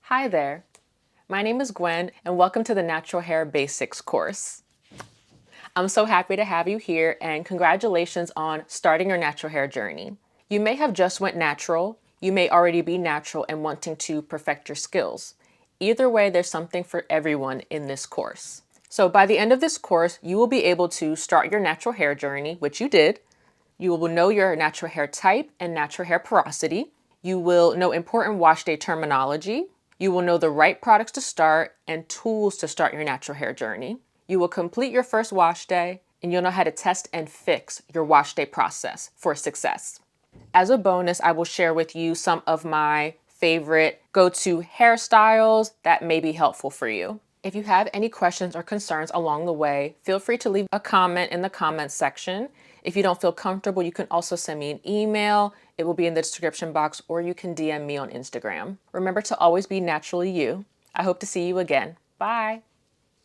Hi there, my name is Gwen and welcome to the Natural Hair Basics course. I'm so happy to have you here and congratulations on starting your natural hair journey. You may have just went natural, you may already be natural and wanting to perfect your skills. Either way, there's something for everyone in this course. So by the end of this course, you will be able to start your natural hair journey, which you did. You will know your natural hair type and natural hair porosity. You will know important wash day terminology. You will know the right products to start and tools to start your natural hair journey. You will complete your first wash day and you'll know how to test and fix your wash day process for success. As a bonus, I will share with you some of my favorite go-to hairstyles that may be helpful for you. If you have any questions or concerns along the way, feel free to leave a comment in the comments section. If you don't feel comfortable, you can also send me an email. It will be in the description box, or you can DM me on Instagram. Remember to always be naturally you. I hope to see you again. Bye.